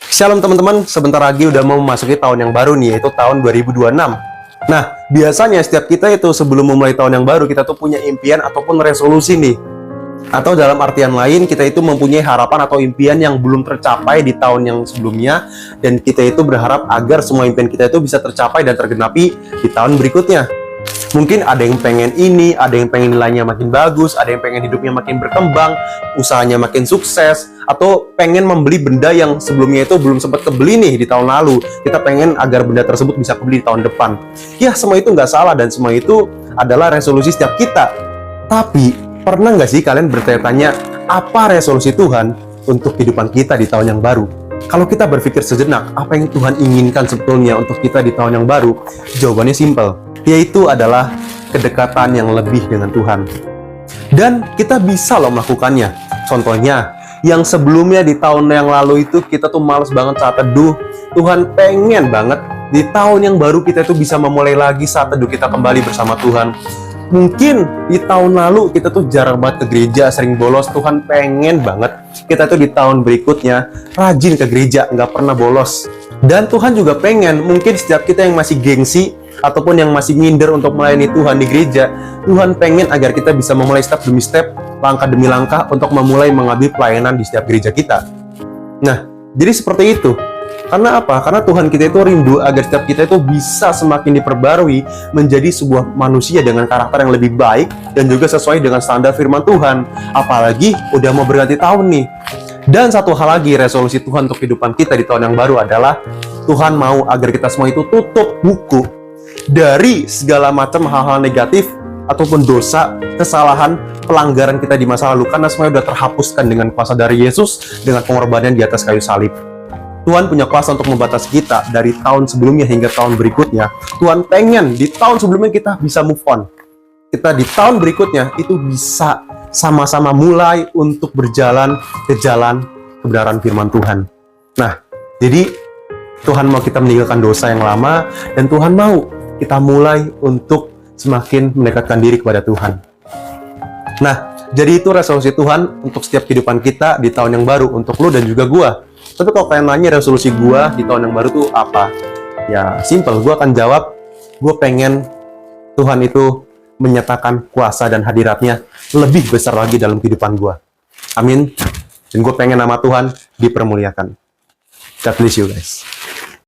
Shalom teman-teman, sebentar lagi udah mau memasuki tahun yang baru nih, yaitu tahun 2026. Nah, biasanya setiap kita itu sebelum memulai tahun yang baru, kita tuh punya impian ataupun resolusi nih. Atau dalam artian lain, kita itu mempunyai harapan atau impian yang belum tercapai di tahun yang sebelumnya, dan kita itu berharap agar semua impian kita itu bisa tercapai dan tergenapi di tahun berikutnya. Mungkin ada yang pengen ini, ada yang pengen nilainya makin bagus, ada yang pengen hidupnya makin berkembang, usahanya makin sukses, atau pengen membeli benda yang sebelumnya itu belum sempat kebeli nih di tahun lalu. Kita pengen agar benda tersebut bisa kebeli di tahun depan. Ya, semua itu nggak salah dan semua itu adalah resolusi setiap kita. Tapi, pernah nggak sih kalian bertanya-tanya, apa resolusi Tuhan untuk kehidupan kita di tahun yang baru? Kalau kita berpikir sejenak, apa yang Tuhan inginkan sebetulnya untuk kita di tahun yang baru? Jawabannya simpel, yaitu adalah kedekatan yang lebih dengan Tuhan. Dan kita bisa loh melakukannya. Contohnya, yang sebelumnya di tahun yang lalu itu kita tuh males banget saat teduh. Tuhan pengen banget di tahun yang baru kita tuh bisa memulai lagi saat teduh kita kembali bersama Tuhan. Mungkin di tahun lalu kita tuh jarang banget ke gereja, sering bolos. Tuhan pengen banget kita tuh di tahun berikutnya rajin ke gereja, nggak pernah bolos. Dan Tuhan juga pengen, mungkin setiap kita yang masih gengsi ataupun yang masih minder untuk melayani Tuhan di gereja, Tuhan pengen agar kita bisa memulai step demi step, langkah demi langkah untuk memulai mengambil pelayanan di setiap gereja kita. Nah, jadi seperti itu. Karena apa? Karena Tuhan kita itu rindu agar setiap kita itu bisa semakin diperbarui menjadi sebuah manusia dengan karakter yang lebih baik dan juga sesuai dengan standar firman Tuhan. Apalagi udah mau berganti tahun nih. Dan satu hal lagi, resolusi Tuhan untuk kehidupan kita di tahun yang baru adalah Tuhan mau agar kita semua itu tutup buku dari segala macam hal-hal negatif ataupun dosa, kesalahan, pelanggaran kita di masa lalu, karena semuanya sudah terhapuskan dengan kuasa dari Yesus dengan pengorbanan di atas kayu salib. Tuhan punya kuasa untuk membatasi kita dari tahun sebelumnya hingga tahun berikutnya. Tuhan pengen di tahun sebelumnya kita bisa move on. Kita di tahun berikutnya itu bisa sama-sama mulai untuk berjalan ke jalan kebenaran firman Tuhan. Nah, jadi Tuhan mau kita meninggalkan dosa yang lama, dan Tuhan mau kita mulai untuk semakin mendekatkan diri kepada Tuhan. Nah, jadi itu resolusi Tuhan untuk setiap kehidupan kita di tahun yang baru, untuk lu dan juga gua. Tapi kalau kalian nanya resolusi gua di tahun yang baru tuh apa? Ya, simple. Gua akan jawab, gua pengen Tuhan itu menyatakan kuasa dan hadiratnya lebih besar lagi dalam kehidupan gua. Amin. Dan gue pengen nama Tuhan dipermuliakan. God bless you guys.